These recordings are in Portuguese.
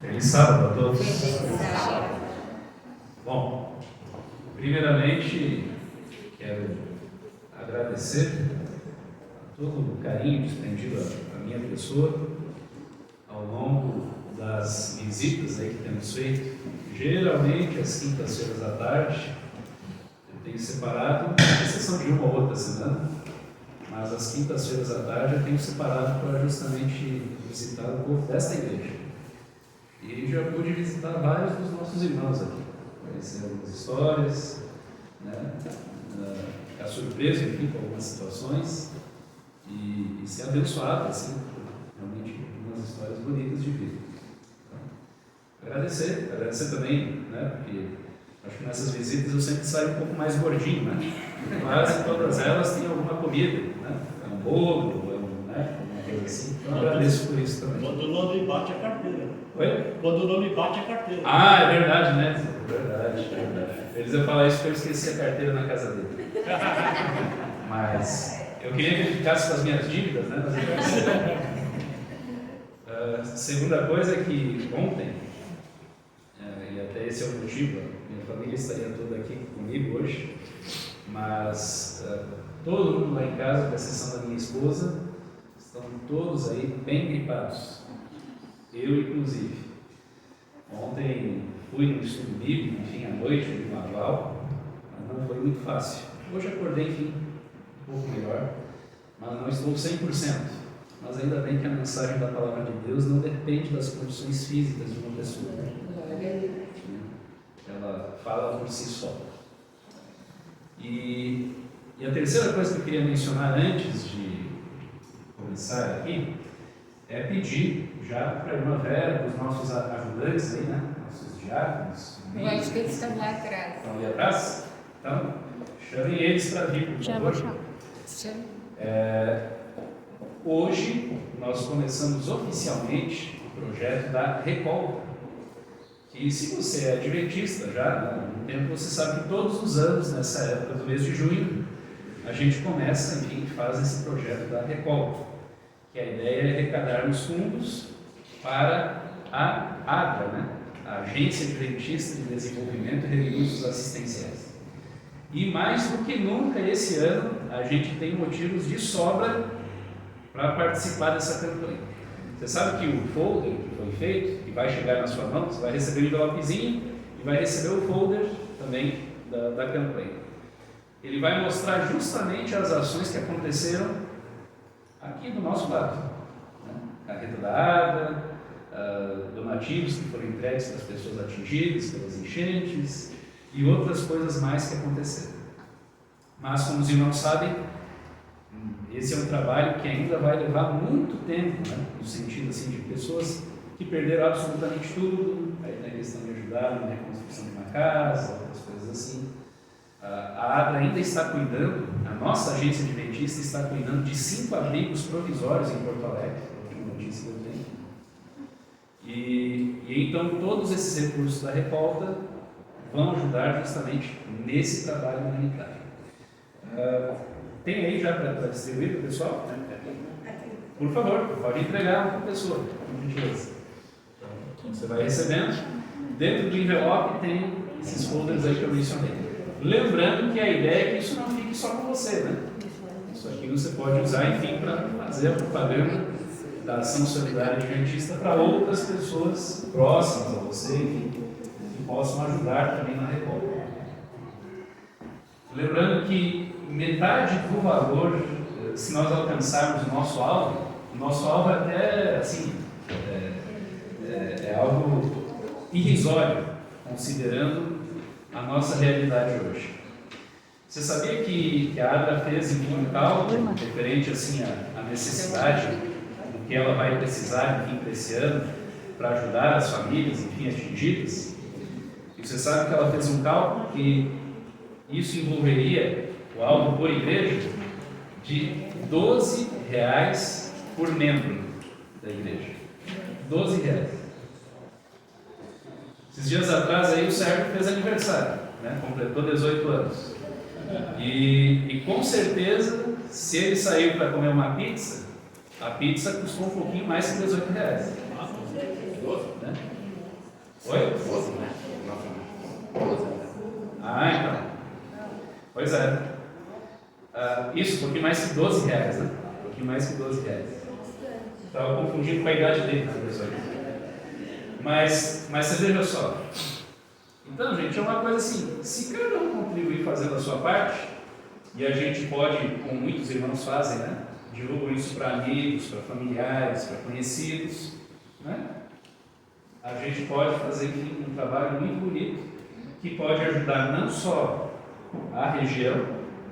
Feliz sábado a todos. Bom, primeiramente quero agradecer a todo o carinho desprendido à minha pessoa ao longo das visitas aí que temos feito, geralmente às quintas-feiras à tarde. Eu tenho separado, com exceção de uma ou outra semana, mas às quintas-feiras à tarde eu tenho separado para justamente visitar o povo desta igreja. E já pude visitar vários dos nossos irmãos aqui, conhecer algumas histórias, né? Ficar surpreso, enfim, com algumas situações e ser abençoado, assim, realmente algumas histórias bonitas de vida. Então, agradecer também, né? Porque acho que nessas visitas eu sempre saio um pouco mais gordinho, né? Quase todas elas têm alguma comida, né? É um bolo, né? Alguma coisa assim. Então agradeço por isso também. Quando não lhe bate a carteira. Oi? Quando não lhe bate a carteira. Ah, é verdade, né? Verdade. Eles iam falar isso porque eu esqueci a carteira na casa dele. Mas eu queria que ele ficasse com as minhas dívidas, né? Segunda coisa é que ontem, e até esse é o motivo, minha família estaria toda aqui comigo hoje, mas todo mundo lá em casa, com exceção da minha esposa, estão todos aí bem gripados. Eu, inclusive. Ontem fui no estudo bíblico, enfim, à noite, no manual, mas não foi muito fácil. Hoje acordei, enfim, um pouco melhor, mas não estou 100%. Mas ainda bem que a mensagem da Palavra de Deus não depende das condições físicas de uma pessoa. Ela fala por si só. E a terceira coisa que eu queria mencionar antes de começar aqui é pedir já para a irmã Vera, os nossos ajudantes aí, né? Nossos diáconos. Eu acho que eles estão lá atrás. Estão ali atrás? Então, chamem eles para vir, por favor. Hoje, nós começamos oficialmente o projeto da Recol. Que se você é adventista já, no tempo você sabe que todos os anos, nessa época do mês de junho, a gente começa, enfim, faz esse projeto da Recol. Que a ideia é arrecadarmos fundos para a ADRA, né? A Agência Adventista de Desenvolvimento e Recursos Assistenciais. E mais do que nunca esse ano, a gente tem motivos de sobra para participar dessa campanha. Você sabe que o folder que foi feito, que vai chegar na sua mão, você vai receber um envelopezinho e vai receber o folder também da campanha. Ele vai mostrar justamente as ações que aconteceram aqui do nosso lado, né? Carreta da água, donativos que foram entregues para as pessoas atingidas pelas enchentes e outras coisas mais que aconteceram. Mas, como os irmãos sabem, esse é um trabalho que ainda vai levar muito tempo, né? No sentido assim, de pessoas que perderam absolutamente tudo, aí tem a questão de ajudar na reconstrução de uma casa, outras coisas assim. A ADRA ainda está cuidando, a nossa agência adventista está cuidando de 5 abrigos provisórios em Porto Alegre, a última notícia que eu tenho. E então todos esses recursos da recolta vão ajudar justamente nesse trabalho humanitário. Tem aí já para distribuir para o pessoal? Por favor, pode entregar para a pessoa, com gentileza. Então, você vai recebendo. Dentro do envelope tem esses folders aí que eu mencionei. Lembrando que a ideia é que isso não fique só com você, né? Isso aqui você pode usar, enfim, para fazer a propaganda da ação solidária adventista para outras pessoas próximas a você, enfim, que possam ajudar também na recolta. Lembrando que metade do valor, se nós alcançarmos o nosso alvo até, assim, é algo irrisório, considerando a nossa realidade hoje. Você sabia que a ADRA fez, enfim, um cálculo referente, assim, à necessidade do que ela vai precisar, enfim, para esse ano, para ajudar as famílias, enfim, atingidas? E você sabe que ela fez um cálculo que isso envolveria o alvo por igreja de R$12 por membro da igreja. R$12. Esses dias atrás aí o Sérgio fez aniversário, né? Completou 18 anos. E com certeza, se ele saiu para comer uma pizza, a pizza custou um pouquinho mais que R$18. Né? Oi? 12, né? Não, 12. Ah, então. Pois é. Isso, um pouquinho mais que R$12, né? Um pouquinho mais que R$12. Estava confundindo com a idade dele, professor. Mas você veja só. Então, gente, é uma coisa assim, se cada um contribuir fazendo a sua parte, e a gente pode, como muitos irmãos fazem, né? Divulgam isso para amigos, para familiares, para conhecidos, né? A gente pode fazer, enfim, um trabalho muito bonito, que pode ajudar não só a região,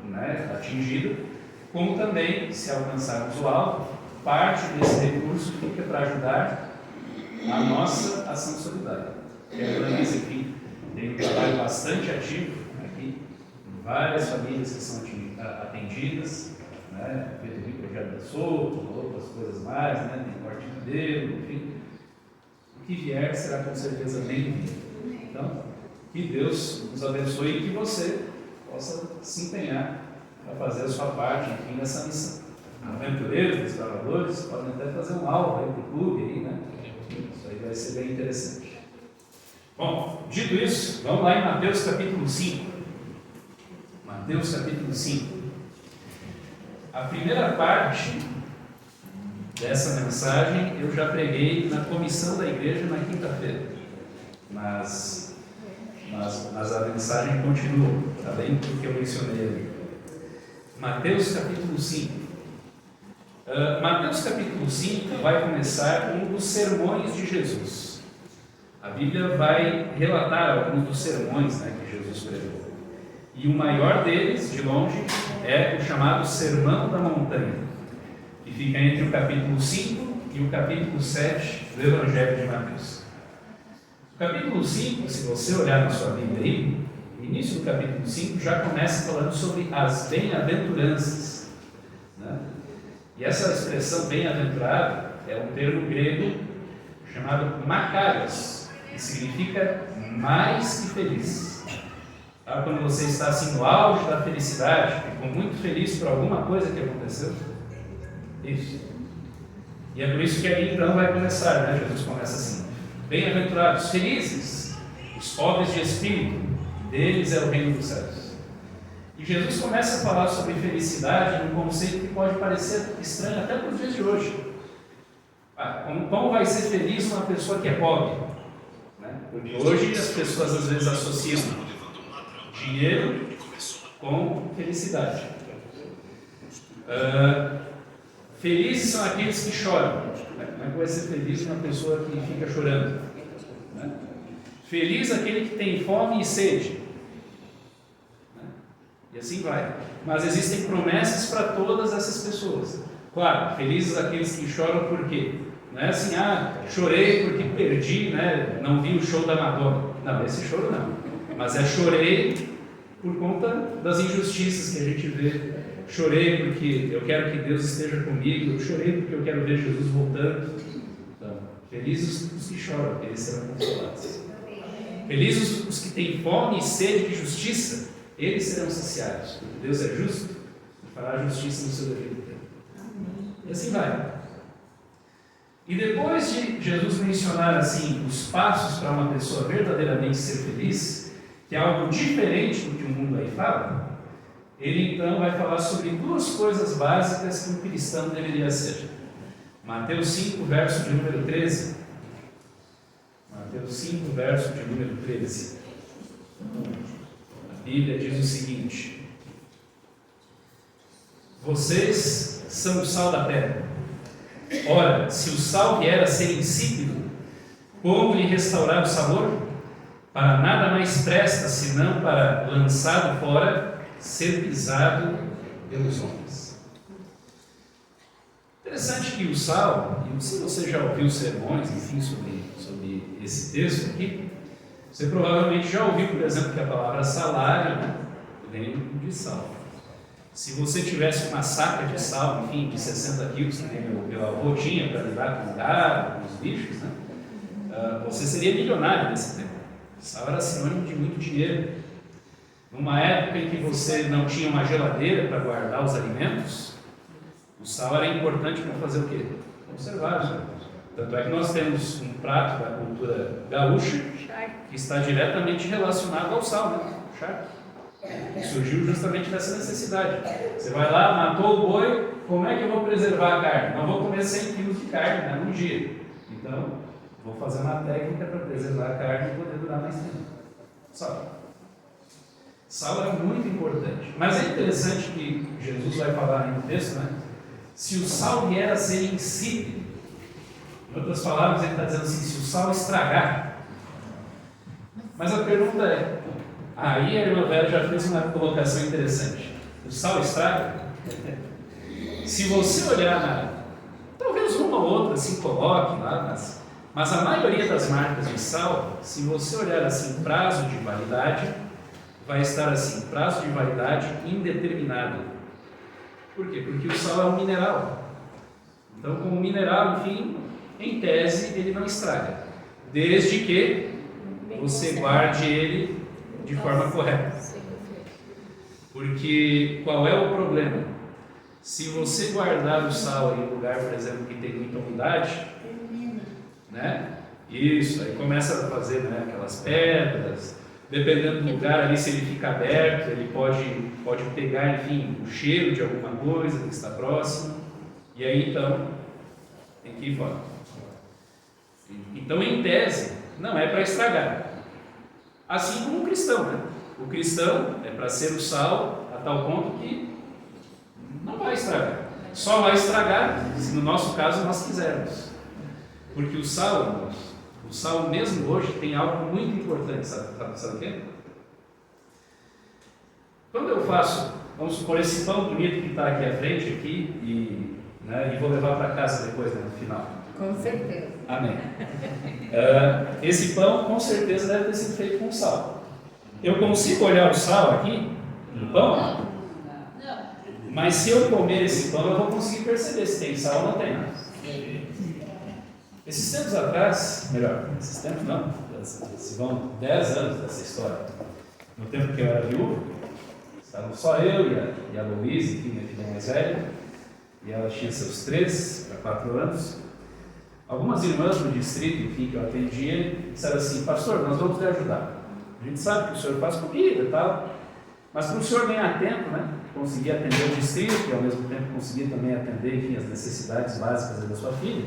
né, atingida, como também, se alcançarmos o alvo, parte desse recurso fica para ajudar a nossa ação solidária. Que a Clarice, enfim, tem um trabalho bastante ativo aqui, em várias famílias que são atendidas, né? Tem projeto da sopa, outras coisas mais, né? Tem corte de cabelo, enfim. O que vier será com certeza bem-vindo. Então, que Deus nos abençoe e que você possa se empenhar para fazer a sua parte, enfim, nessa missão. Aventureiros, exploradores, podem até fazer um alvo aí para o clube, aí, né? Isso aí vai ser bem interessante. Bom, dito isso, vamos lá em Mateus capítulo 5. Mateus capítulo 5. A primeira parte dessa mensagem eu já preguei na comissão da igreja na quinta-feira, mas a mensagem continua, tá bem? Porque eu mencionei ali. Mateus capítulo 5. Mateus capítulo 5 vai começar com um dos sermões de Jesus. A Bíblia vai relatar alguns dos sermões, né, que Jesus pregou. E o maior deles, de longe, é o chamado Sermão da Montanha, que fica entre o capítulo 5 e o capítulo 7 do Evangelho de Mateus. O capítulo 5, se você olhar na sua Bíblia aí, o início do capítulo 5 já começa falando sobre as bem-aventuranças, né? E essa expressão bem-aventurado é um termo grego chamado makarios, que significa mais que feliz. Sabe quando você está assim no auge da felicidade, ficou muito feliz por alguma coisa que aconteceu? Isso. E é por isso que aí então vai começar, né? Jesus começa assim: bem-aventurados, felizes, os pobres de espírito, deles é o reino dos céus. E Jesus começa a falar sobre felicidade num conceito que pode parecer estranho até para os dias de hoje. Como vai ser feliz uma pessoa que é pobre? Né? Porque hoje as pessoas às vezes associam dinheiro com felicidade. Felizes são aqueles que choram. Como é que vai ser feliz uma pessoa que fica chorando? Né? Feliz aquele que tem fome e sede. E assim vai. Mas existem promessas para todas essas pessoas. Claro, felizes aqueles que choram por quê? Não é assim, chorei porque perdi, né? Não vi o show da Madonna. Não, esse choro não. Mas é chorei por conta das injustiças que a gente vê. Chorei porque eu quero que Deus esteja comigo. Eu chorei porque eu quero ver Jesus voltando. Então, felizes os que choram, eles serão consolados. Felizes os que têm fome e sede de justiça, eles serão saciados. Deus é justo e fará justiça no seu devido tempo. E assim vai. E depois de Jesus mencionar assim os passos para uma pessoa verdadeiramente ser feliz, que é algo diferente do que o mundo aí fala, ele então vai falar sobre duas coisas básicas que um cristão deveria ser. Mateus 5, verso de número 13. Mateus 5, verso de número 13. A Bíblia diz o seguinte: vocês são o sal da terra. Ora, se o sal vier a ser insípido, como lhe restaurar o sabor? Para nada mais presta, senão para, lançado fora, ser pisado pelos homens. Interessante que o sal, e se você já ouviu sermões, enfim, sobre esse texto aqui, você provavelmente já ouviu, por exemplo, que a palavra salário, né, vem de sal. Se você tivesse uma saca de sal, enfim, de 60 quilos, que meu avô tinha para lidar com gado, com os bichos, né, você seria milionário nesse tempo. Sal era sinônimo de muito dinheiro. Numa época em que você não tinha uma geladeira para guardar os alimentos, o sal era importante para fazer o quê? Conservar os alimentos. Tanto é que nós temos um prato da cultura gaúcha que está diretamente relacionado ao sal, né? O charque. Que surgiu justamente dessa necessidade. Você vai lá, matou o boi, como é que eu vou preservar a carne? Não vou comer 100 quilos de carne, né, num dia. Então, vou fazer uma técnica para preservar a carne e poder durar mais tempo. Sal. Sal é muito importante. Mas é interessante que Jesus vai falar aí no texto, né? Se o sal vier a ser insípido, em outras palavras, ele está dizendo assim, se o sal estragar. Mas a pergunta é, aí a irmã Vera já fez uma colocação interessante. O sal estraga? Se você olhar talvez uma ou outra assim coloque lá, mas a maioria das marcas de sal, se você olhar assim, prazo de validade, vai estar assim, prazo de validade indeterminado. Por quê? Porque o sal é um mineral. Então, como mineral, enfim, em tese, ele não estraga, desde que você guarde ele de forma correta. Porque qual é o problema? Se você guardar o sal em um lugar, por exemplo, que tem muita umidade, né? Isso, aí começa a fazer, né, aquelas pedras. Dependendo do lugar ali, se ele fica aberto, ele pode pegar, enfim, o cheiro de alguma coisa que está próximo. E aí, então, tem que ir fora. Então, em tese, não é para estragar. Assim como o cristão, né? O cristão é para ser o sal a tal ponto que não vai estragar. Só vai estragar se, no nosso caso, nós quisermos. Porque o sal, irmãos, o sal mesmo hoje tem algo muito importante, sabe o quê? Quando eu faço, vamos supor, esse pão bonito que está aqui à frente, aqui, e vou levar para casa depois, né, no final. Com certeza. Amém. Esse pão, com certeza, deve ter sido feito com sal. Eu consigo olhar o sal aqui, no pão? Mas se eu comer esse pão, eu vou conseguir perceber se tem sal ou não tem. Esses tempos atrás, melhor, esses tempos não, se vão 10 anos dessa história. No tempo que eu era viúvo, estavam só eu e a Louise, enfim, minha filha mais velha, e ela tinha seus 3 para 4 anos. Algumas irmãs do distrito, enfim, que eu atendia, disseram assim: pastor, nós vamos lhe ajudar. A gente sabe que o senhor faz comida e tal, mas para o senhor ganhar tempo, né, conseguir atender o distrito e ao mesmo tempo conseguir também atender, enfim, as necessidades básicas da sua filha,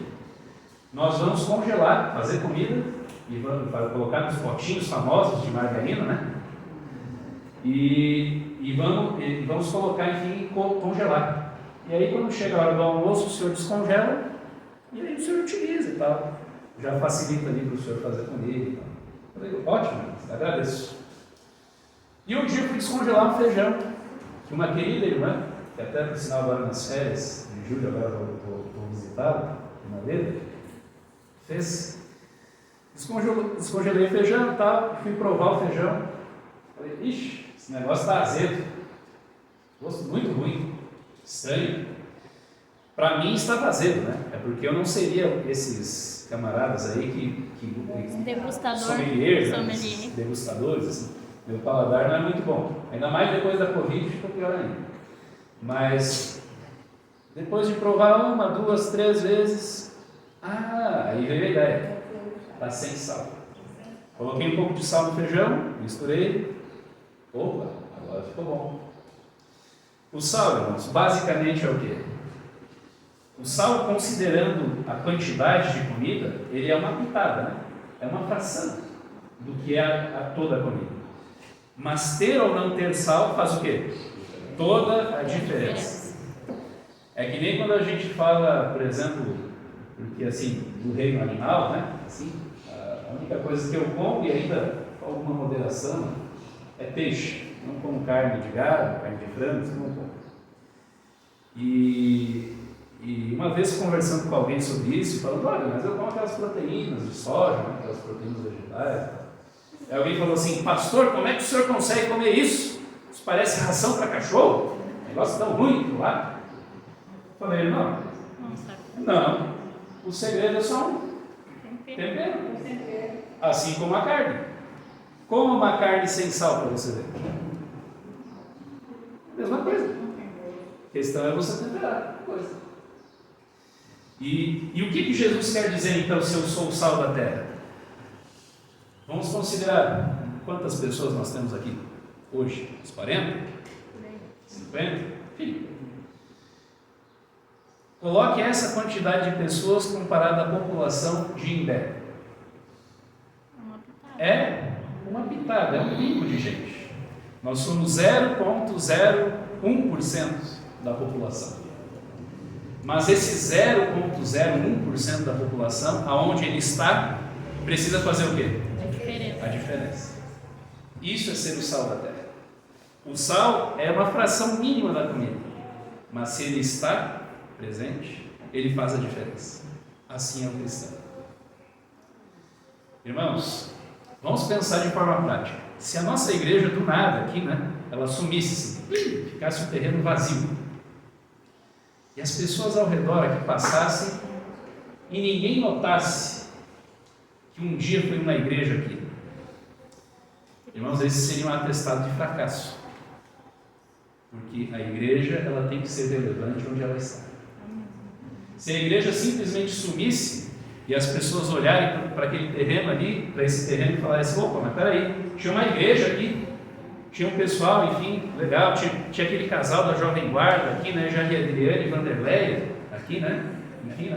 nós vamos congelar, fazer comida e vamos colocar nos potinhos famosos de margarina, né? E vamos colocar, enfim, congelar. E aí, quando chega a hora do almoço, o senhor descongela e aí o senhor utiliza e tal. Já facilita ali para o senhor fazer comida e tal. Eu falei: ótimo, agradeço. E um dia eu fui descongelar um feijão que uma querida irmã, que até por sinal agora nas férias, em julho agora vou visitá-la, em Madeira, fez. Descongelei o feijão e tal, fui provar o feijão. Falei: ixi, esse negócio está azedo. Gosto muito ruim, estranho. Para mim estava azedo, né? É porque eu não seria esses camaradas aí que Degustador, sommeliers, né? sommelier. Degustadores, assim. Meu paladar não é muito bom. Ainda mais depois da Covid ficou pior ainda. Mas depois de provar 1, 2, 3 vezes, aí veio a ideia. Está sem sal. Coloquei um pouco de sal no feijão, misturei. Opa, agora ficou bom. O sal, irmãos, basicamente é o quê? O sal, considerando a quantidade de comida, ele é uma pitada, né? É uma fração do que é toda a comida. Mas ter ou não ter sal faz o quê? Toda a diferença. É que nem quando a gente fala, por exemplo, porque assim, do reino animal, né? Assim, a única coisa que eu como, e ainda com alguma moderação, é peixe. Não como carne de gado, carne de frango, isso não como. E uma vez conversando com alguém sobre isso, falando: olha, mas eu como aquelas proteínas de soja, né? Aquelas proteínas vegetais. Aí alguém falou assim: pastor, como é que o senhor consegue comer isso? Isso parece ração para cachorro? Negócio tão ruim lá. Falei: não. Não. O segredo é só um tempero. Assim como a carne. Como uma carne sem sal para você ver. Mesma coisa. A questão é você temperar a coisa. E o que Jesus quer dizer então, se eu sou o sal da terra? Vamos considerar quantas pessoas nós temos aqui hoje? Uns 40? 50? Enfim. Coloque essa quantidade de pessoas comparada à população de Imbé. É uma pitada, é um pico de gente. Nós somos 0,01% da população. Mas esse 0,01% da população, aonde ele está, precisa fazer o quê? A diferença. Isso é ser o sal da terra. O sal é uma fração mínima da comida, mas se ele está presente, ele faz a diferença. Assim é o cristão. Irmãos, vamos pensar de forma prática. Se a nossa igreja do nada aqui, ela sumisse, ficasse um terreno vazio, e as pessoas ao redor aqui passassem e ninguém notasse que um dia foi uma igreja aqui, irmãos, esse seria um atestado de fracasso, porque a igreja ela tem que ser relevante onde ela está. Se a igreja simplesmente sumisse e as pessoas olharem para aquele terreno ali, para esse terreno e falarem assim, opa, mas peraí, tinha uma igreja aqui, tinha um pessoal, enfim, legal, tinha aquele casal da Jovem Guarda aqui, Jair e Adriane e Vanderleia, aqui, enfim,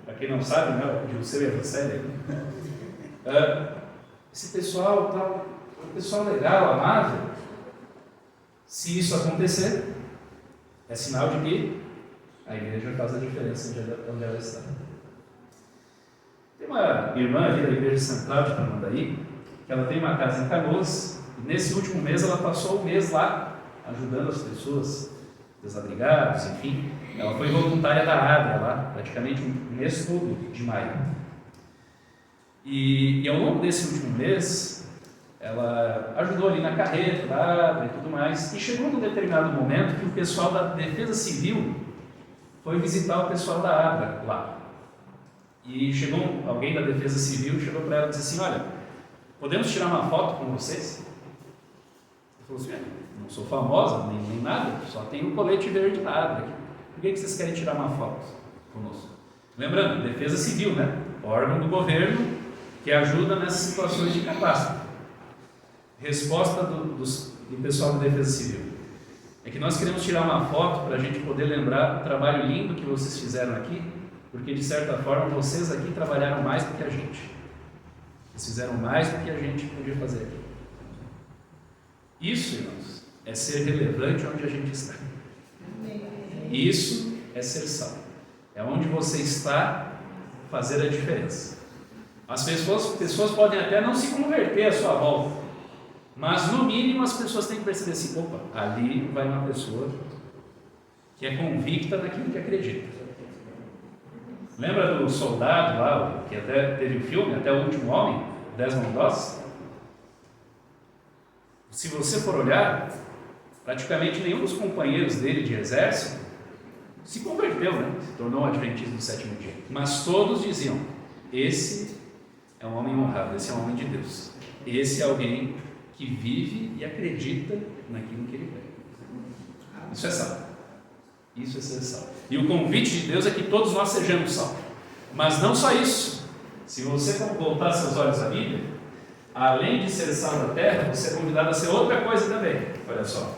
para quem não sabe, o Gilceu e a Rossélia, esse pessoal tal, um pessoal legal, amável. Se isso acontecer, é sinal de que a igreja faz a diferença onde ela está. Tem uma irmã ali da Igreja Central de Tramandaí, que ela tem uma casa em Canoas, e nesse último mês ela passou o mês lá, ajudando as pessoas, desabrigados, enfim. Ela foi voluntária da ABRA lá, praticamente um mês todo de maio. E ao longo desse último mês, ela ajudou ali na carreta da ABRA e tudo mais, e chegou num determinado momento que o pessoal da Defesa Civil foi visitar o pessoal da ABRA lá. E chegou alguém da Defesa Civil, chegou para ela e disse assim, olha, podemos tirar uma foto com vocês? Ela falou assim, não sou famosa, nem nada, só tenho um colete verde da ABRA aqui. Por que vocês querem tirar uma foto conosco? Lembrando, Defesa Civil, órgão do governo que ajuda nessas situações de catástrofe. Resposta do pessoal da Defesa Civil. É que nós queremos tirar uma foto para a gente poder lembrar o trabalho lindo que vocês fizeram aqui, porque de certa forma vocês aqui trabalharam mais do que a gente. Vocês fizeram mais do que a gente podia fazer aqui. Isso, irmãos, é ser relevante onde a gente está. Isso é ser sal. É onde você está fazer a diferença. As pessoas podem até não se converter à sua volta, mas no mínimo as pessoas têm que perceber assim, opa, ali vai uma pessoa que é convicta naquilo que acredita. Lembra do soldado lá, que até teve o filme, Até o Último Homem, Desmond Doss? Se você for olhar, praticamente nenhum dos companheiros dele de exército se converteu, se tornou adventista do sétimo dia. Mas todos diziam, esse é um homem honrado, esse é um homem de Deus. Esse é alguém que vive e acredita naquilo que ele quer. Isso é sal. Isso é ser sal. E o convite de Deus é que todos nós sejamos sal. Mas não só isso. Se você voltar seus olhos à Bíblia, além de ser sal da terra, você é convidado a ser outra coisa também. Olha só.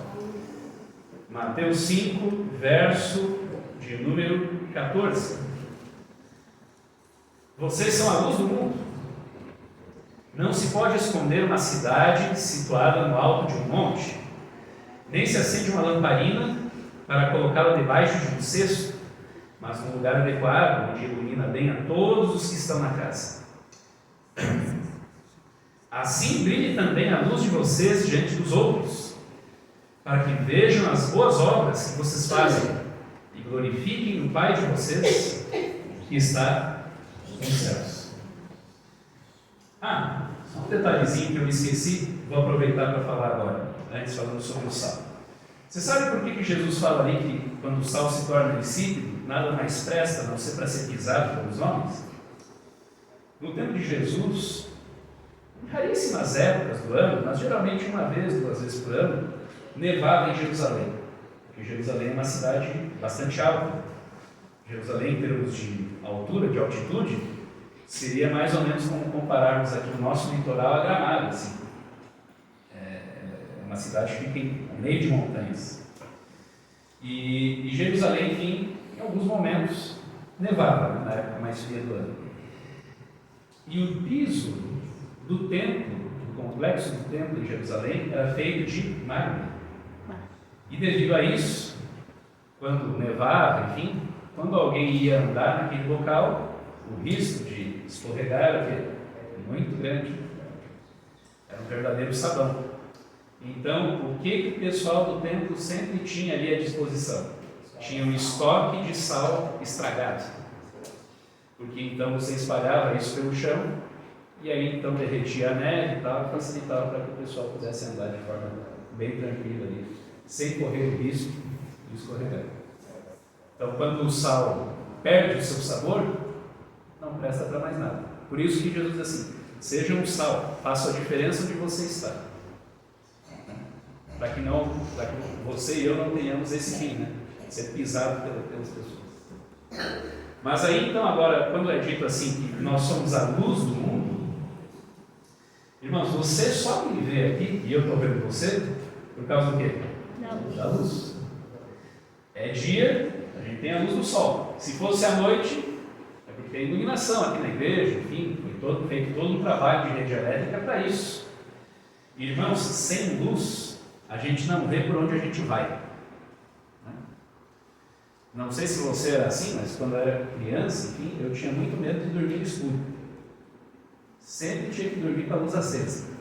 Mateus 5, verso de número 14. Vocês são a luz do mundo. Não se pode esconder uma cidade situada no alto de um monte, nem se acende uma lamparina para colocá-la debaixo de um cesto, mas num lugar adequado, onde ilumina bem a todos os que estão na casa. Assim brilhe também a luz de vocês diante dos outros, para que vejam as boas obras que vocês fazem e glorifiquem o Pai de vocês que está nos céus. Só um detalhezinho que eu me esqueci, vou aproveitar para falar agora, antes falando sobre o sal. Você sabe por que Jesus fala ali que quando o sal se torna insípido, nada mais presta a não ser para ser pisado pelos homens? No tempo de Jesus, em raríssimas épocas do ano, mas geralmente uma vez, 2 vezes por ano, nevava em Jerusalém, porque Jerusalém é uma cidade bastante alta. Jerusalém, em termos de altura, de altitude, seria mais ou menos como compararmos aqui o nosso litoral a Gramado, assim. É uma cidade que fica no meio de montanhas. E Jerusalém, enfim, em alguns momentos, nevava, na época mais fria do ano. E o piso do templo, do complexo do templo de Jerusalém, era feito de mármore. E devido a isso, quando nevava, enfim, quando alguém ia andar naquele local, o risco de escorregar era muito grande. Era um verdadeiro sabão. Então, o que o pessoal do templo sempre tinha ali à disposição? Tinha um estoque de sal estragado. Porque então você espalhava isso pelo chão, e aí então derretia a neve e tal, e facilitava para que o pessoal pudesse andar de forma bem tranquila ali, sem correr o risco de escorregar. Então, quando o sal perde o seu sabor, não presta para mais nada. Por isso que Jesus diz assim: seja um sal, faça a diferença onde você está. Para que você e eu não tenhamos esse fim, né? Ser pisado pelas pessoas. Mas aí então agora, quando é dito assim que nós somos a luz do mundo, irmãos, você só me vê aqui, e eu estou vendo você, por causa do quê? Da luz. É dia, a gente tem a luz do sol. Se fosse à noite, é porque tem iluminação aqui na igreja, enfim, foi feito todo um trabalho de rede elétrica para isso. Irmãos, sem luz, a gente não vê por onde a gente vai. Não sei se você era assim, mas quando eu era criança, enfim, eu tinha muito medo de dormir no escuro. Sempre tinha que dormir com a luz acesa.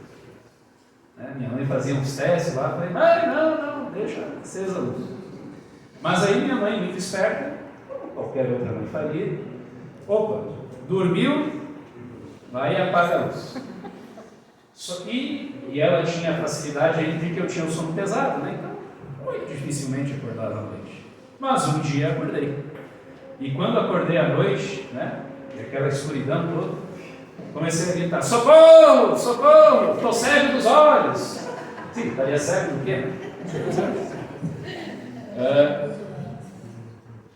Minha mãe fazia uns testes lá, eu falei: não, deixa acesa a luz. Mas aí minha mãe, muito esperta, como qualquer outra mãe faria, opa, dormiu, vai e apaga a luz. E ela tinha a facilidade ainda de que eu tinha um sono pesado, né? Então, muito dificilmente acordava à noite. Mas um dia acordei. E quando acordei à noite, né, e aquela escuridão toda, comecei a gritar: socorro, socorro, estou cego dos olhos. Sim, estaria cego do quê?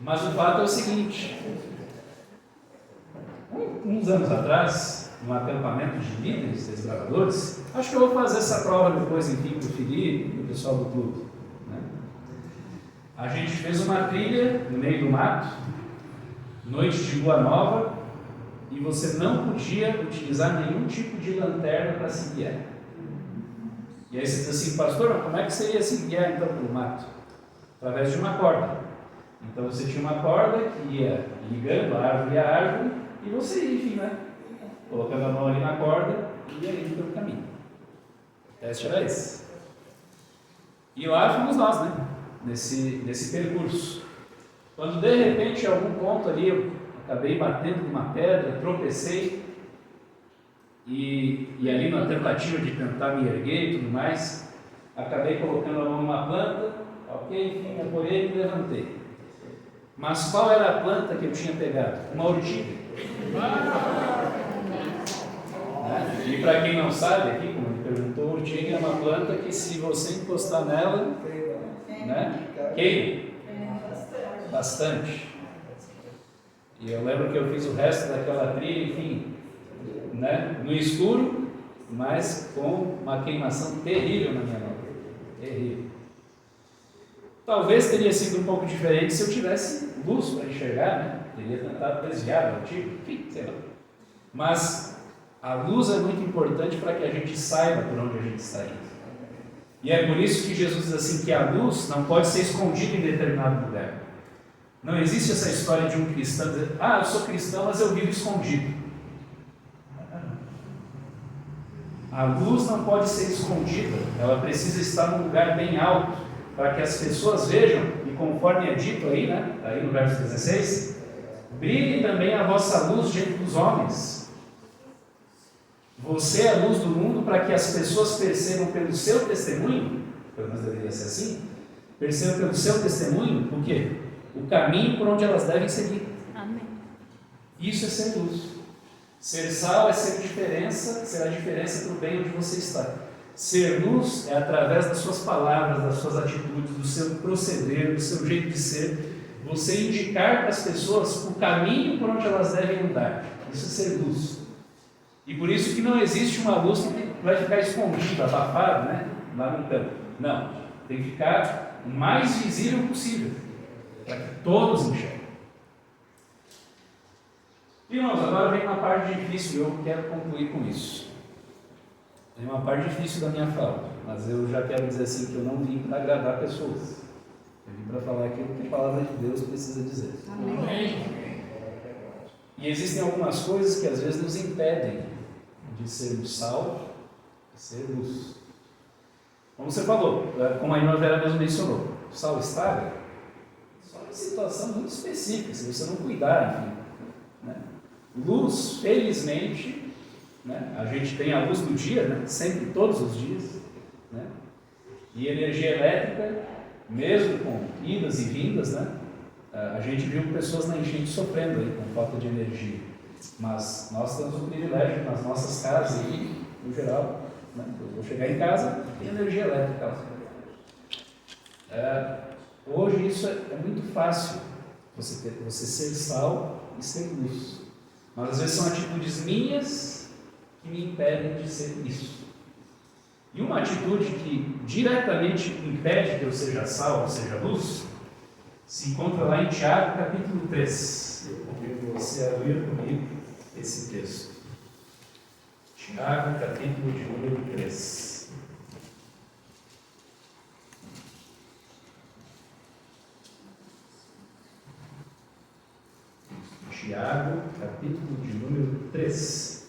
Mas o fato é o seguinte: uns anos atrás, num acampamento de líderes, desbravadores, acho que eu vou fazer essa prova depois, enfim, para o Felipe e o pessoal do clube. A gente fez uma trilha no meio do mato, noite de lua nova, e você não podia utilizar nenhum tipo de lanterna para se guiar. E aí você diz assim: pastor, como é que você ia se guiar então pelo mato? Através de uma corda. Então você tinha uma corda que ia ligando a árvore a árvore, e você ia, enfim, né, colocando a mão ali na corda e ia indo pelo caminho. O teste era esse. E lá fomos nós, né? Nesse percurso. Quando de repente, em algum ponto ali, eu acabei batendo numa pedra, tropecei, e ali na tentativa de tentar me erguer e tudo mais, acabei colocando a mão numa planta, ok, enfim, me apoiei e me levantei. Mas qual era a planta que eu tinha pegado? Uma ortiga. E para quem não sabe, aqui, como me perguntou, a ortiga é uma planta que, se você encostar nela, queima bastante. E eu lembro que eu fiz o resto daquela trilha, enfim, no escuro, mas com uma queimação terrível na minha mão. Terrível. Talvez teria sido um pouco diferente se eu tivesse luz para enxergar, né? Teria tentado desviar do antigo, enfim, sei lá. Mas a luz é muito importante para que a gente saiba por onde a gente está indo. E é por isso que Jesus diz assim, que a luz não pode ser escondida em determinado lugar. Não existe essa história de um cristão dizer: eu sou cristão, mas eu vivo escondido. A luz não pode ser escondida, ela precisa estar num lugar bem alto, para que as pessoas vejam, e conforme é dito aí, né, aí no verso 16, brilhe também a vossa luz diante dos homens. Você é a luz do mundo para que as pessoas percebam pelo seu testemunho, pelo menos deveria ser assim, percebam pelo seu testemunho o quê? O caminho por onde elas devem seguir. Amém. Isso é ser luz. Ser sal é ser diferença, ser a diferença para o bem onde você está. Ser luz é através das suas palavras, das suas atitudes, do seu proceder, do seu jeito de ser, você indicar para as pessoas o caminho por onde elas devem andar. Isso é ser luz. E por isso que não existe uma luz que vai ficar escondida, abafada, né? Lá no campo. Não. Tem que ficar o mais visível possível, para que todos enxerguem. Irmãos, agora vem uma parte difícil e eu quero concluir com isso. Tem uma parte difícil da minha fala, mas eu já quero dizer assim que eu não vim para agradar pessoas. Eu vim para falar aquilo que a palavra de Deus precisa dizer. Amém. E existem algumas coisas que às vezes nos impedem de sermos sal e ser luz. Como você falou, como a irmã Vera mesmo mencionou, o sal estraga só em situação muito específica, se você não cuidar, enfim. Né? Luz, felizmente, né? A gente tem a luz do dia, né? Sempre, todos os dias, né? E energia elétrica, mesmo com idas e vindas, né? A gente viu pessoas na enchente sofrendo aí com falta de energia, mas nós temos o privilégio nas nossas casas aí, no geral, né? Eu vou chegar em casa e tem energia elétrica lá. Hoje isso é muito fácil, você ser sal e ser luz, mas às vezes são atitudes minhas que me impedem de ser isso. E uma atitude que diretamente impede que eu seja sal ou seja luz se encontra lá em Tiago, capítulo 3. Eu convido você a ler comigo esse texto. Tiago, capítulo de número 3. Tiago, capítulo de número 3.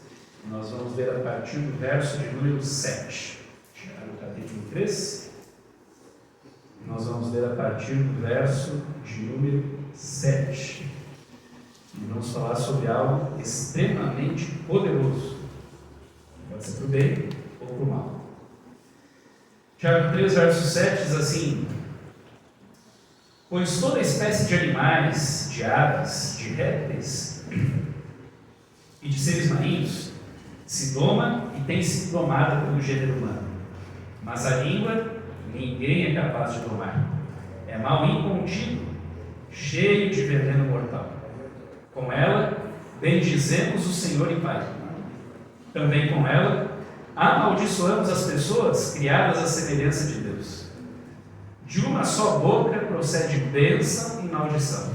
Nós vamos ver a partir do verso de número 7. Tiago, capítulo 3. Nós vamos ver a partir do verso de número 7. E vamos falar sobre algo extremamente poderoso. Pode ser para o bem ou para o mal. Tiago 3, verso 7 diz assim: pois toda espécie de animais, de aves, de répteis e de seres marinhos se doma e tem sido domada pelo gênero humano. Mas a língua ninguém é capaz de domar. É mal incontido, cheio de veneno mortal. Com ela, bendizemos o Senhor e Pai. Também com ela, amaldiçoamos as pessoas criadas à semelhança de Deus. De uma só boca procede bênção e maldição.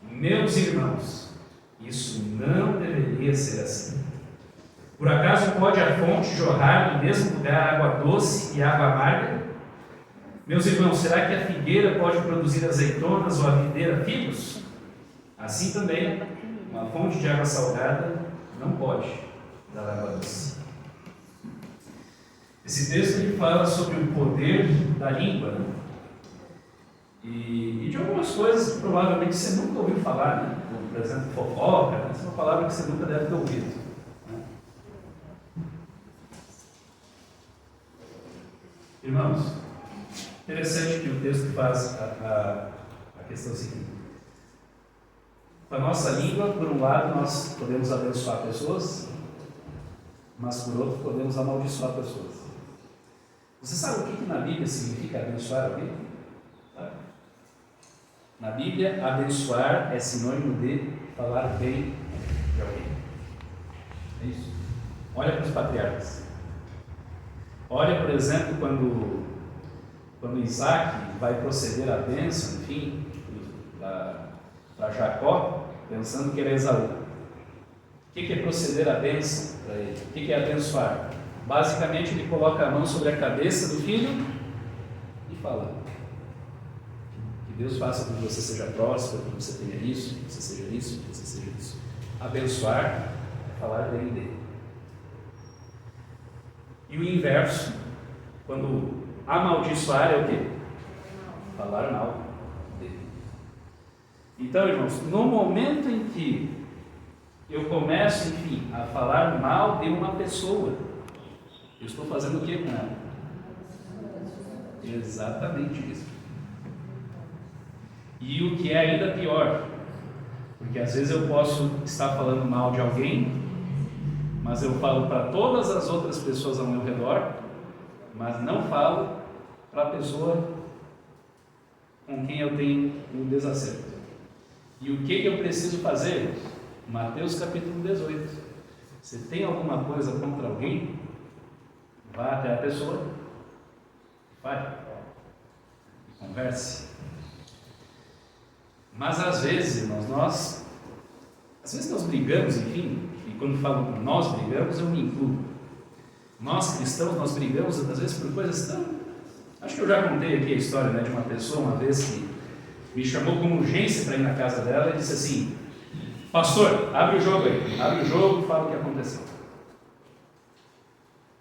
Meus irmãos, isso não deveria ser assim. Por acaso pode a fonte jorrar no mesmo lugar água doce e água amarga? Meus irmãos, será que a figueira pode produzir azeitonas ou a videira figos? Assim também, uma fonte de água salgada não pode dar água doce. Esse texto ele fala sobre o poder da língua, né? E de algumas coisas que provavelmente você nunca ouviu falar, né? Como, por exemplo, fofoca, né? Essa é uma palavra que você nunca deve ter ouvido. Né? Irmãos, interessante que o texto faz a questão seguinte. Com a nossa língua, por um lado, nós podemos abençoar pessoas, mas por outro, podemos amaldiçoar pessoas. Você sabe o que na Bíblia significa abençoar alguém? Sabe? Na Bíblia, abençoar é sinônimo de falar bem de alguém. É isso. Olha para os patriarcas. Olha, por exemplo, quando Isaac vai proceder à bênção, enfim, para Jacó, pensando que era Esaú. O que é proceder à bênção para ele? O que é abençoar? Basicamente, ele coloca a mão sobre a cabeça do filho e fala: que Deus faça com que você seja próspero, que você tenha isso, que você seja isso, que você seja isso. Abençoar é falar bem dele. E o inverso, quando amaldiçoar, é o quê? Falar mal dele. Então, irmãos, no momento em que eu começo, enfim, a falar mal de uma pessoa, eu estou fazendo o que com ela? Exatamente isso. E o que é ainda pior, porque às vezes eu posso estar falando mal de alguém, mas eu falo para todas as outras pessoas ao meu redor, mas não falo para a pessoa com quem eu tenho um desacerto. E o que eu preciso fazer? Mateus capítulo 18. Se tem alguma coisa contra alguém, vá até a pessoa, vai, converse. Mas às vezes, irmãos, nós brigamos, enfim, e quando falo nós brigamos, eu me incluo. Nós cristãos, nós brigamos às vezes por coisas tão... Acho que eu já contei aqui a história, né, de uma pessoa uma vez que me chamou com urgência para ir na casa dela e disse assim: pastor, abre o jogo aí, abre o jogo e fala o que aconteceu.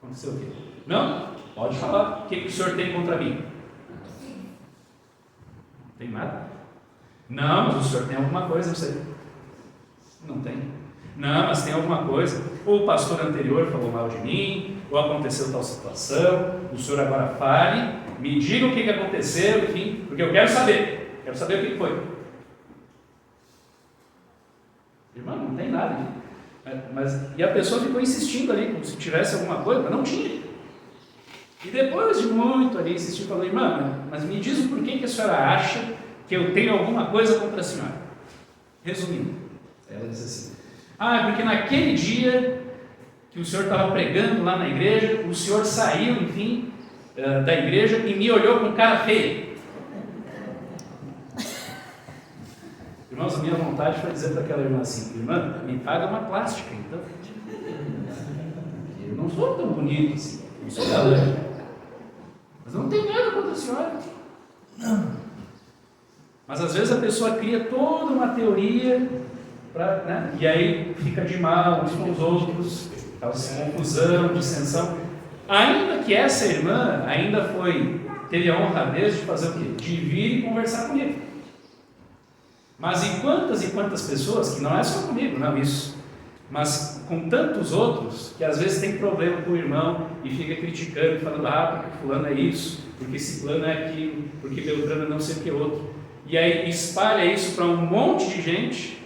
Aconteceu o quê? Não, pode falar, o que o senhor tem contra mim? Não tem nada. Não, mas o senhor tem alguma coisa, eu sei. Não tem. Não, mas tem alguma coisa. Ou o pastor anterior falou mal de mim, ou aconteceu tal situação, o senhor agora fale, me diga o que aconteceu, enfim, porque eu quero saber o que foi. Irmão, não tem nada. E a pessoa ficou insistindo ali, como se tivesse alguma coisa, mas não tinha. E depois de muito ali insistir, falou: irmã, mas me diz o porquê que a senhora acha que eu tenho alguma coisa contra a senhora. Resumindo, ela disse assim: porque naquele dia que o senhor estava pregando lá na igreja, o senhor saiu, enfim, da igreja e me olhou com cara feia. Irmãos, a minha vontade foi dizer para aquela irmã assim: irmã, me paga uma plástica, então. Eu não sou tão bonito assim, não sou galã, mas não tem nada contra a senhora. Mas às vezes a pessoa cria toda uma teoria, né? E aí fica de mal uns com os outros, causa confusão, dissensão. Ainda que essa irmã teve a honradez de fazer o quê? De vir e conversar comigo. Mas e quantas pessoas, que não é só comigo, não isso, mas com tantos outros, que às vezes tem problema com o irmão e fica criticando, falando: porque fulano é isso, porque esse plano é aquilo, porque Beltrano não sei o que é outro. E aí espalha isso para um monte de gente,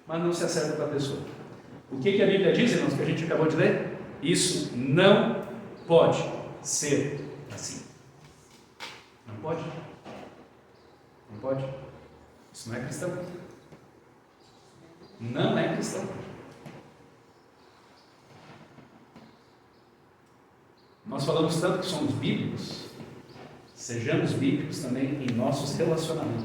mas não se acerta com a pessoa. O que a Bíblia diz, irmãos, que a gente acabou de ler? Isso não pode ser assim. Não pode. Não pode. Isso não é cristão. Não é cristão. Nós falamos tanto que somos bíblicos. Sejamos bíblicos também em nossos relacionamentos.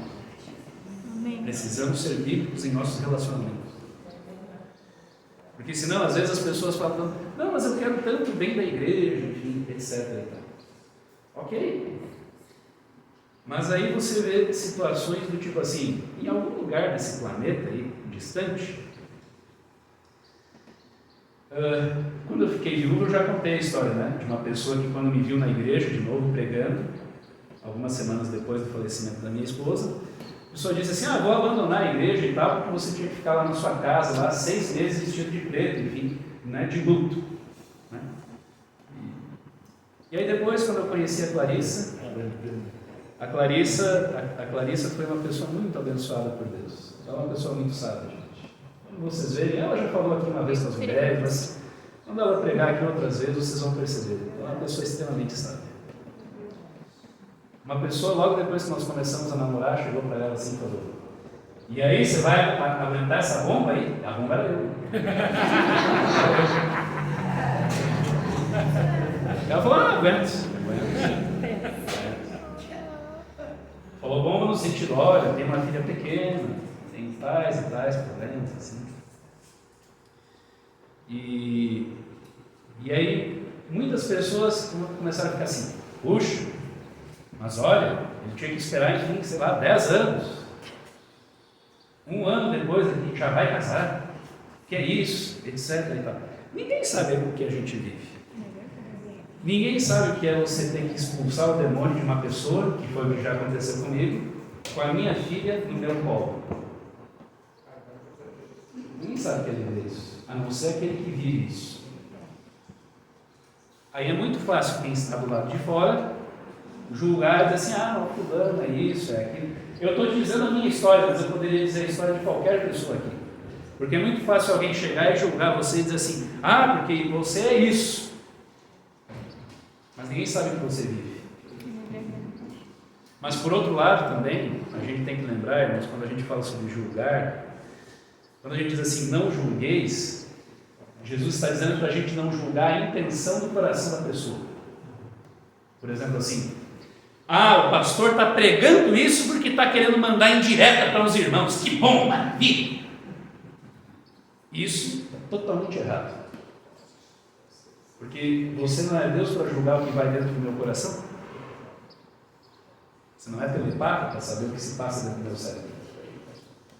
Amém. Precisamos ser bíblicos em nossos relacionamentos. Porque senão, às vezes, as pessoas falam: não, mas eu quero tanto bem da igreja, enfim, etc. Ok. Mas aí você vê situações do tipo assim, em algum lugar desse planeta aí, distante. Quando eu fiquei viúvo, eu já contei a história, né? De uma pessoa que, quando me viu na igreja, de novo pregando, algumas semanas depois do falecimento da minha esposa, a pessoa disse assim: vou abandonar a igreja e tal, porque você tinha que ficar lá na sua casa, lá 6 meses vestido de preto, enfim, né, de luto. Né? E aí depois, quando eu conheci a Clarissa foi uma pessoa muito abençoada por Deus. Ela é uma pessoa muito sábia, gente. Quando vocês verem, ela já falou aqui uma vez com as mulheres, mas quando ela pregar aqui outras vezes, vocês vão perceber. Ela é uma pessoa extremamente sábia. Uma pessoa, logo depois que nós começamos a namorar, chegou para ela assim e falou: e aí, você vai aguentar essa bomba aí? A bomba era eu. Ela falou: aguento. Falou bomba no sentido: olha, tem uma filha pequena, tem tais problemas, assim. E aí, muitas pessoas começaram a ficar assim: puxa, mas olha, ele tinha que esperar, enfim, sei lá, 10 anos. 1 ano depois, ele já vai casar. Que é isso, etc. E tal. Ninguém sabe o que a gente vive. Ninguém sabe o que é você ter que expulsar o demônio de uma pessoa, que foi o que já aconteceu comigo, com a minha filha no meu colo. Ninguém sabe o que é viver isso, a não ser aquele que vive isso. Aí é muito fácil quem está do lado de fora julgar e dizer assim: não, fulano é isso, é aquilo. Eu estou dizendo a minha história, mas eu poderia dizer a história de qualquer pessoa aqui. Porque é muito fácil alguém chegar e julgar você e dizer assim: porque você é isso. Mas ninguém sabe o que você vive. Mas por outro lado também, a gente tem que lembrar, irmãos, quando a gente fala sobre julgar, quando a gente diz assim, não julgueis, Jesus está dizendo para a gente não julgar a intenção do coração da pessoa. Por exemplo assim, o pastor está pregando isso porque está querendo mandar indireta para os irmãos, que bom, maravilha. Isso é totalmente errado. Porque você não é Deus para julgar o que vai dentro do meu coração? Você não é telepata para saber o que se passa dentro do meu cérebro?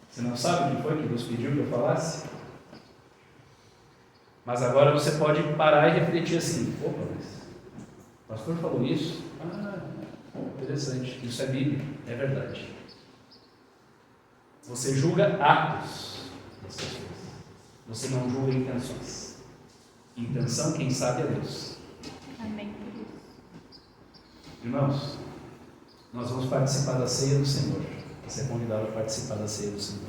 Você não sabe o que foi que Deus pediu que eu falasse? Mas agora você pode parar e refletir assim, opa, mas o pastor falou isso? Interessante, isso é Bíblia, é verdade. Você julga atos das pessoas, você não julga intenções. Intenção, quem sabe, é Deus. Amém. Irmãos, nós vamos participar da ceia do Senhor. Você é convidado a participar da ceia do Senhor.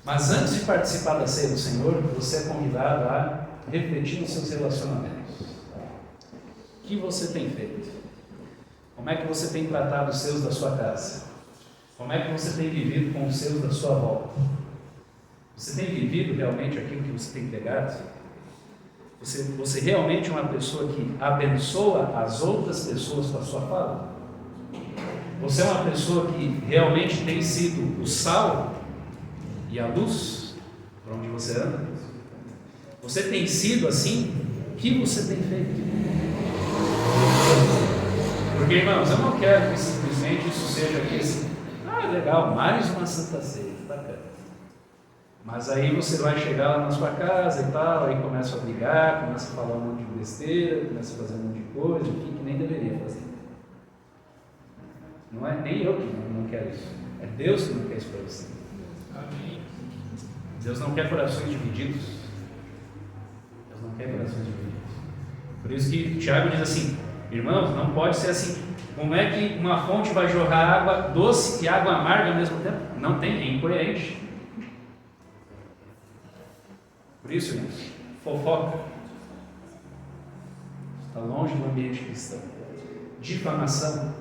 Mas antes de participar da ceia do Senhor, você é convidado a refletir nos seus relacionamentos. O que você tem feito? Como é que você tem tratado os seus da sua casa? Como é que você tem vivido com os seus da sua volta? Você tem vivido realmente aquilo que você tem pregado? Você realmente é uma pessoa que abençoa as outras pessoas com a sua fala? Você é uma pessoa que realmente tem sido o sal e a luz para onde você anda? Você tem sido assim? O que você tem feito? Porque, irmãos, eu não quero que simplesmente isso seja aqui assim, legal, mais uma Santa Ceia, bacana. Mas aí você vai chegar lá na sua casa e tal, aí começa a brigar, começa a falar um monte de besteira, começa a fazer um monte de coisa, enfim, que nem deveria fazer. Não é nem eu que não quero isso, é Deus que não quer isso para você. Amém. Deus não quer corações divididos. Deus não quer corações divididos. Por isso que Tiago diz assim, irmãos, não pode ser assim. Como é que uma fonte vai jorrar água doce e água amarga ao mesmo tempo? Não tem, é incoerente. Por isso, irmãos, fofoca está longe do ambiente cristão. Difamação,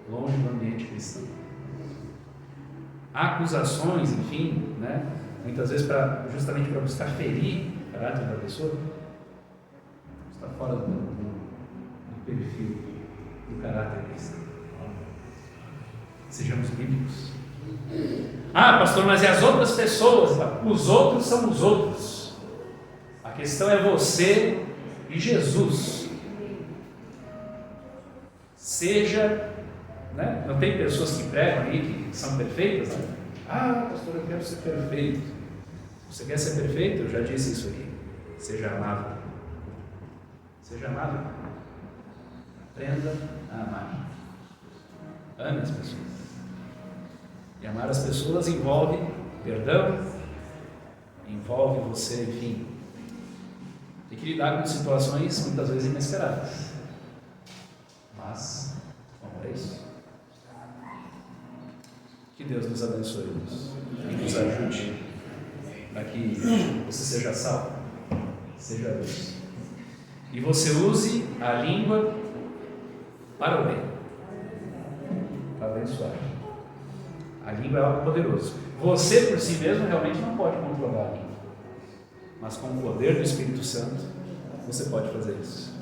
longe do ambiente cristão. Acusações, enfim, muitas vezes justamente para buscar ferir o caráter da pessoa, está fora do perfil do caráter cristão. Sejamos bíblicos. Pastor, mas e as outras pessoas? Os outros são os outros. A questão é você e Jesus. Seja, não tem pessoas que pregam aí que são perfeitas? Pastor, eu quero ser perfeito. Você quer ser perfeito? Eu já disse isso aqui. Seja amado. Seja amado. Aprenda a amar. Ame as pessoas. E amar as pessoas envolve perdão, envolve você, enfim, tem que lidar com situações muitas vezes inesperadas. Mas, vamos para isso. Que Deus nos abençoe e nos ajude para que você seja salvo, seja luz. E você use a língua para o bem, para abençoar. A língua é algo poderoso. Você por si mesmo realmente não pode controlar a língua, mas com o poder do Espírito Santo você pode fazer isso.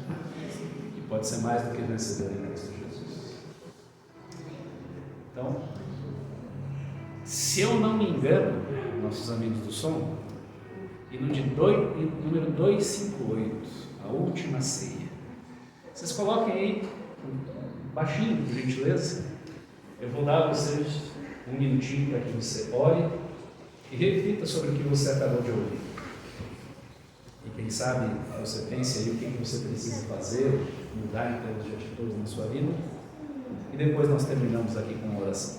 E pode ser mais do que vencedor em Cristo Jesus. Então, se eu não me engano, nossos amigos do som, e no número 258, a última ceia, vocês coloquem aí baixinho, por gentileza. Eu vou dar a vocês um minutinho para que você ore e reflita sobre o que você acabou de ouvir. E quem sabe você pense aí o que você precisa fazer, mudar em termos de atitudes na sua vida. E depois nós terminamos aqui com uma oração.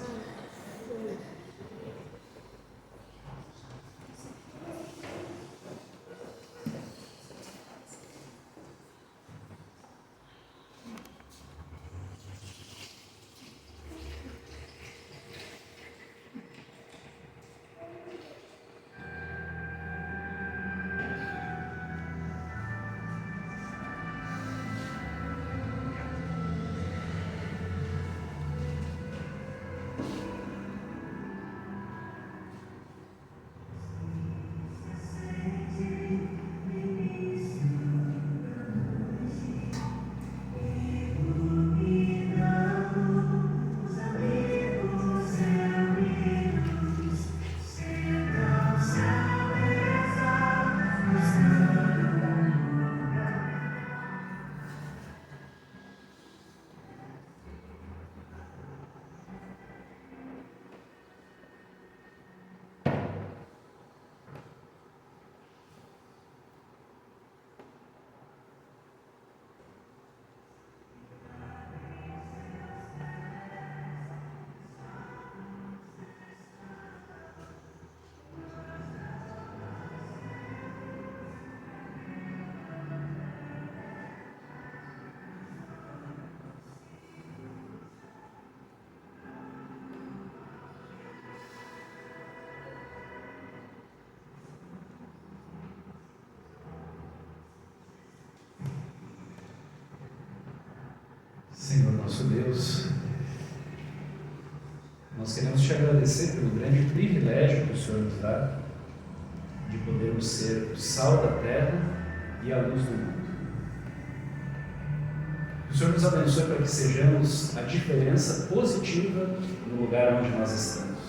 Senhor nosso Deus, nós queremos te agradecer pelo grande privilégio que o Senhor nos dá de podermos ser o sal da terra e a luz do mundo. Que o Senhor nos abençoe para que sejamos a diferença positiva no lugar onde nós estamos.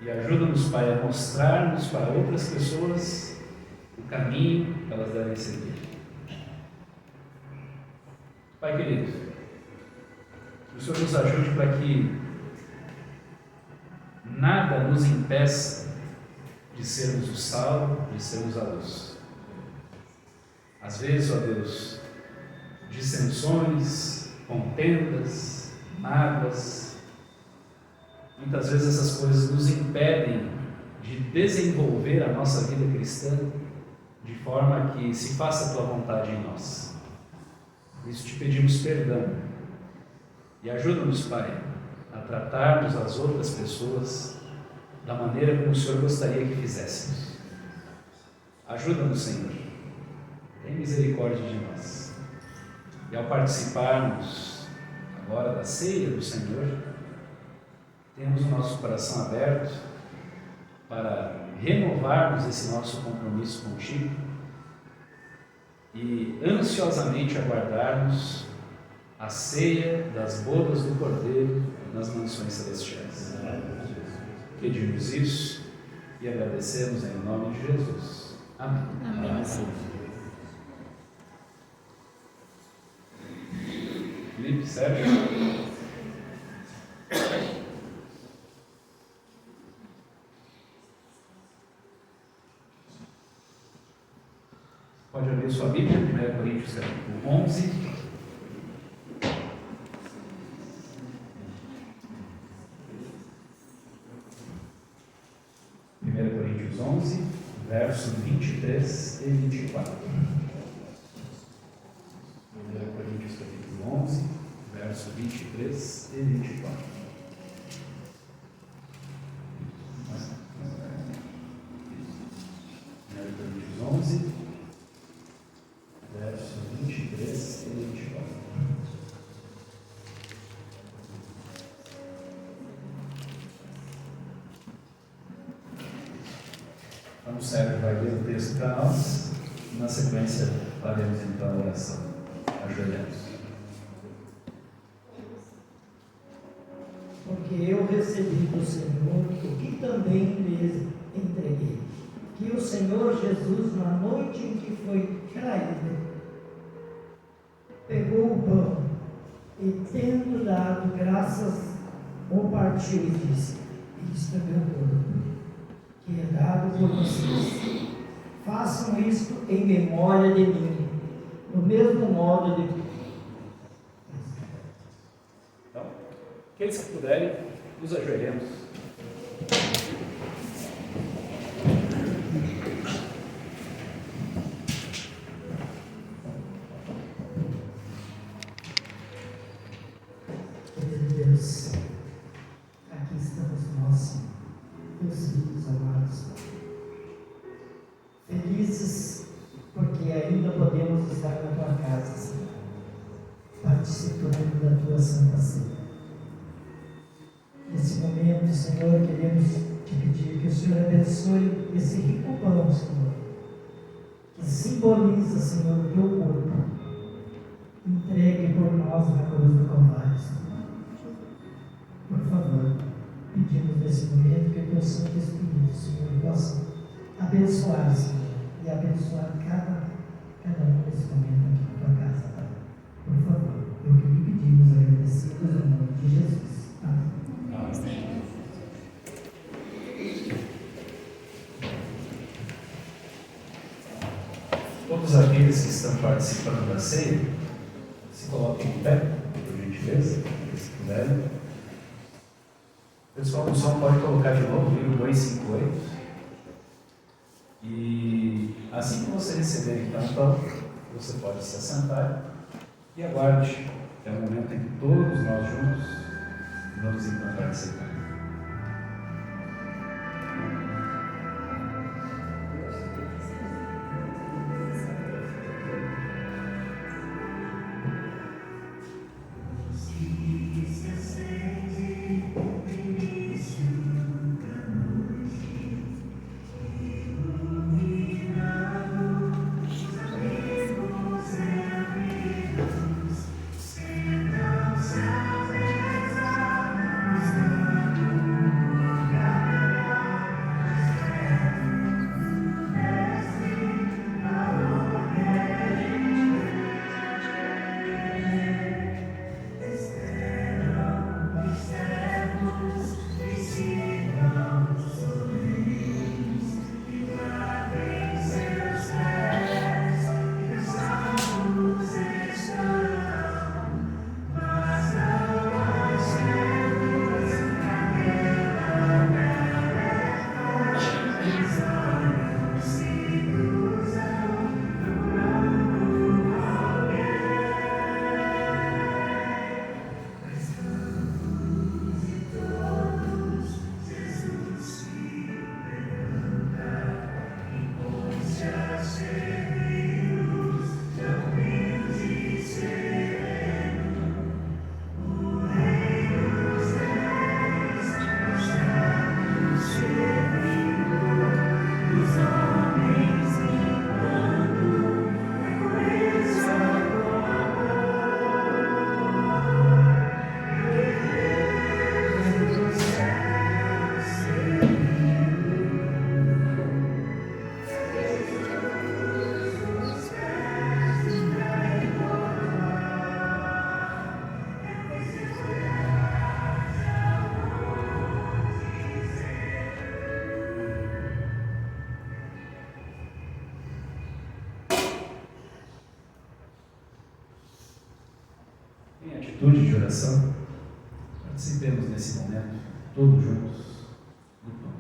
E ajuda-nos, Pai, a mostrarmos para outras pessoas o caminho que elas devem seguir. Pai querido, que o Senhor nos ajude para que nada nos impeça de sermos o sal, de sermos a luz. Às vezes, ó Deus, dissensões, contendas, mágoas, muitas vezes essas coisas nos impedem de desenvolver a nossa vida cristã de forma que se faça a Tua vontade em nós. Por isso te pedimos perdão e ajuda-nos, Pai, a tratarmos as outras pessoas da maneira como o Senhor gostaria que fizéssemos. Ajuda-nos, Senhor, tem misericórdia de nós. E ao participarmos agora da ceia do Senhor, temos o nosso coração aberto para renovarmos esse nosso compromisso contigo e ansiosamente aguardarmos a ceia das bodas do Cordeiro nas mansões celestiais. Pedimos isso e agradecemos em nome de Jesus. Amém. Amém. Felipe, Sérgio. Pode abrir sua Bíblia, 1 Coríntios capítulo 11. Coríntios 11, versos 23 e 24. 1 Coríntios capítulo 11, versos 23 e 24. 1 Coríntios 11, versos 23 e 24. Então, o Sérgio vai ler o texto para nós e, na sequência, faremos então a oração. Ajoelhamos. Porque eu recebi do Senhor o que também lhes entreguei, que o Senhor Jesus, na noite em que foi traído, pegou o pão e, tendo dado graças, o partiu e disse: isto é meu corpo, que é dado por vocês. Façam isto em memória de mim, do mesmo modo de... Então, aqueles que puderem, nos ajoelhemos. Querido Deus, aqui estamos nós, teus filhos amados, felizes porque ainda podemos estar na tua casa, Senhor, participando da tua Santa Ceia. Nesse momento, Senhor, queremos te pedir que o Senhor abençoe esse rico pão, Senhor, que simboliza, Senhor, o teu corpo, entregue por nós na cruz do Calvário, Senhor. Por favor, pedimos nesse momento que o teu Santo Espírito, Senhor, possa abençoar, Senhor, e abençoar cada um nesse momento aqui na tua casa, Pai. Por favor, é o que lhe pedimos, agradecidos em nome de Jesus. Amém. Todos aqueles que estão participando da ceia, se coloquem em pé, por gentileza, se puderem. Pessoal, o som pode colocar de novo o livro 258. E assim que você receber então, você pode se assentar e aguarde até o momento em que todos nós juntos vamos então participar. atitude de oração. Participemos nesse momento, todos juntos, do pão.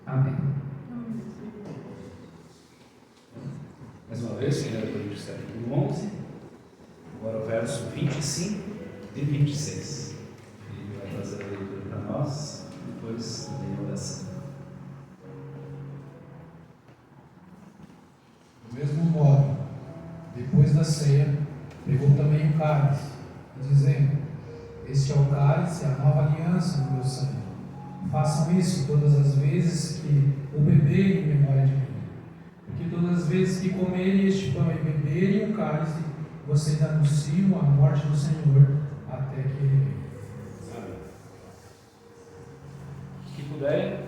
Amém. Mais uma vez, 1 Coríntios capítulo 11, agora o verso 25 e 26. Ele vai fazer a leitura para nós, depois da oração. Do mesmo modo, depois da ceia, pegou também o cálice, dizendo: Este é o cálice, a nova aliança no meu sangue. Façam isso todas as vezes que o beberem em memória de mim. Porque todas as vezes que comerem este pão e beberem o cálice, vocês anunciam a morte do Senhor até que Ele venha. Amém. Os que puderem,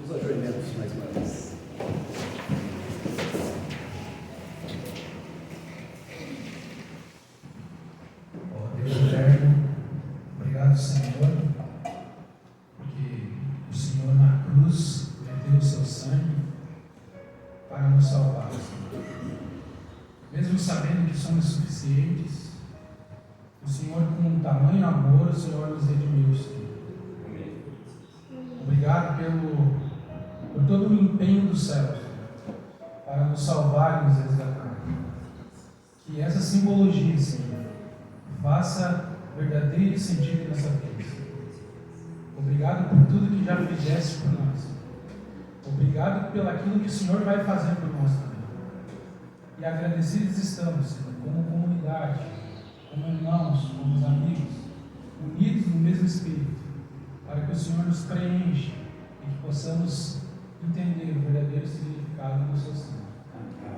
nos ajoelhemos mais uma vez. Ó Deus eterno, obrigado, Senhor, porque o Senhor na cruz deu o seu sangue para nos salvar, Senhor. Mesmo sabendo que somos insuficientes, o Senhor, com tamanho amor, o Senhor nos redimiu, Senhor. Obrigado por todo o empenho do céu para nos salvar e nos resgatar. Que essa simbologia, Senhor, faça verdadeiro sentido nessa vida. Obrigado por tudo que já fizeste por nós. Obrigado pelo aquilo que o Senhor vai fazer por nós também. E agradecidos estamos, Senhor, como comunidade, como irmãos, como amigos, unidos no mesmo Espírito, para que o Senhor nos preencha e que possamos entender o verdadeiro significado do seu sangue.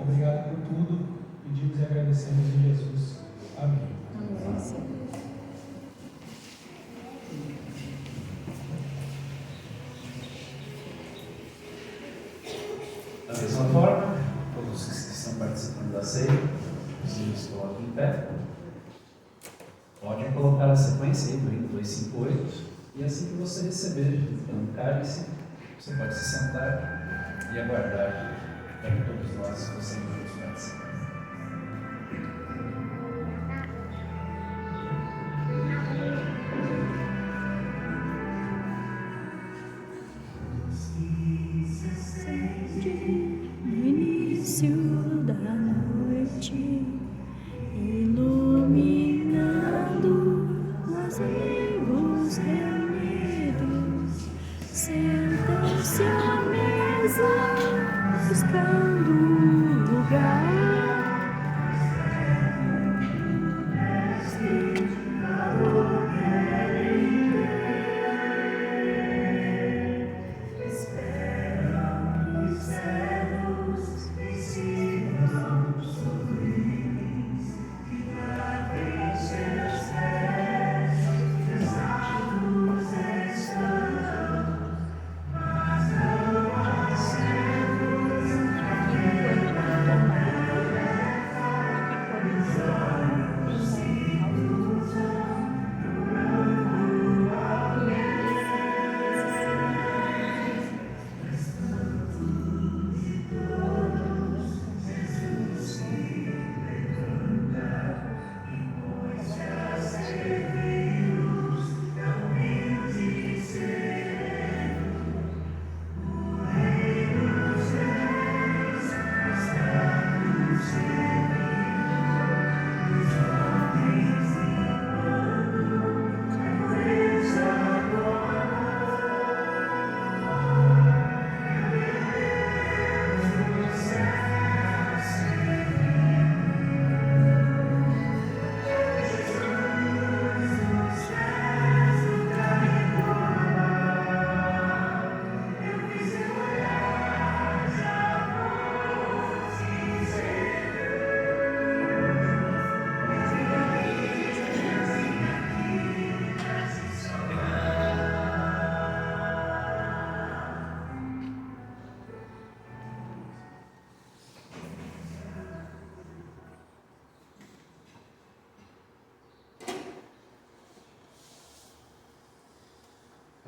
Obrigado por tudo, pedimos e agradecemos em Jesus. Amém. Amém, Senhor. Da mesma forma, todos que estão participando da ceia, os se coloquem em pé. Podem colocar a sequência aí do hino 258, e assim que você receber o cálice, você pode se sentar e aguardar para que todos nós possamos participar. No início da noite, iluminando os amigos reunidos, sentam-se à mesa, buscando lugar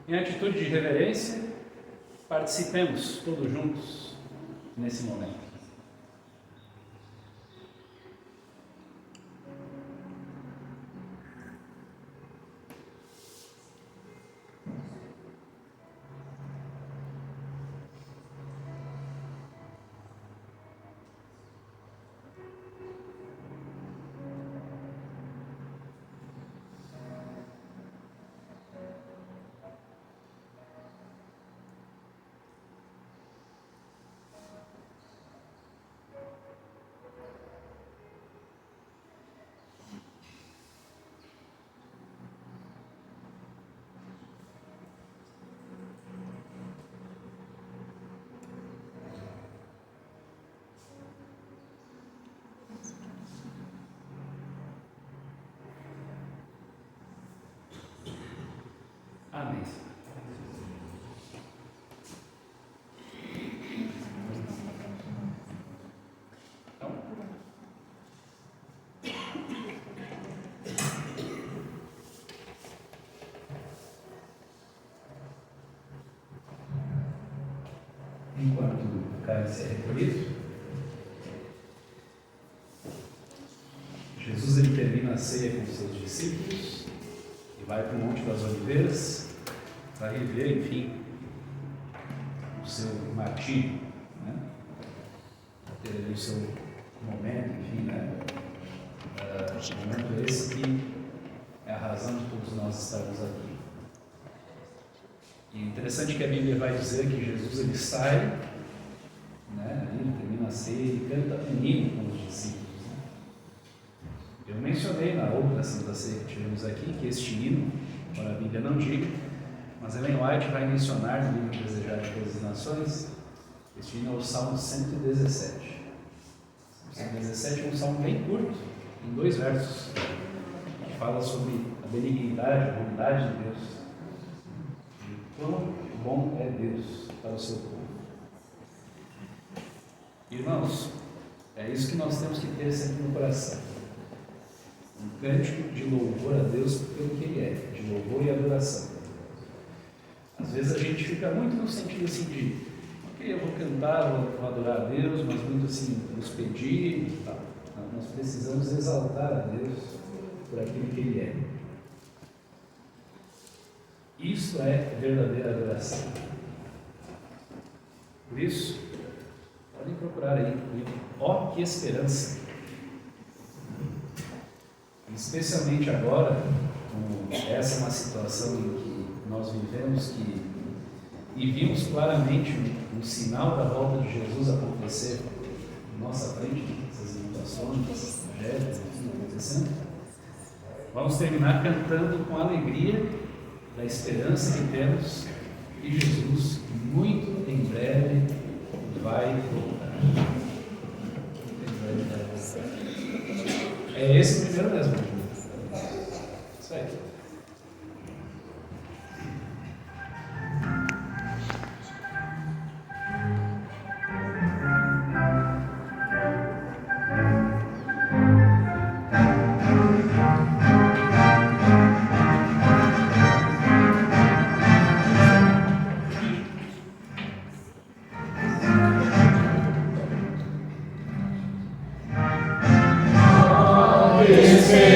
Em atitude de reverência, participemos todos juntos nesse momento. Amém. Então, enquanto o cálice é recolhido, Jesus ele termina a ceia com os seus discípulos e vai para o Monte das Oliveiras para viver, enfim, o seu martírio, né? Para ter ali o seu momento, enfim, né? Momento esse que é a razão de todos nós estarmos aqui. E é interessante que a Bíblia vai dizer que Jesus ele sai, né? Ele termina a ceia e canta um hino com os discípulos. Eu mencionei na outra Santa Ceia que tivemos aqui que este hino, embora a Bíblia não diga, mas Ellen White vai mencionar no livro Desejar de Todas as Nações, este hino é o Salmo 117. O 117 é um salmo bem curto, em 2 versos, que fala sobre a benignidade, a bondade de Deus, e quão bom é Deus para o seu povo. Irmãos, é isso que nós temos que ter sempre no coração. Um cântico de louvor a Deus pelo que Ele é, de louvor e adoração. Às vezes a gente fica muito no sentido assim de, ok, eu vou cantar, vou adorar a Deus, mas muito assim, nos pedir e tal. Não, nós precisamos exaltar a Deus por aquilo que Ele é. Isso é verdadeira adoração. Por isso, podem procurar aí o livro Ó que Esperança. Especialmente agora, como essa é uma situação em que nós vivemos e vimos claramente um sinal da volta de Jesus acontecer na nossa frente, essas inundações, essas tragédias, enfim, acontecendo. Vamos terminar cantando com alegria da esperança que temos que Jesus muito em breve vai voltar. É esse o primeiro mesmo. Isso aí. Esperança.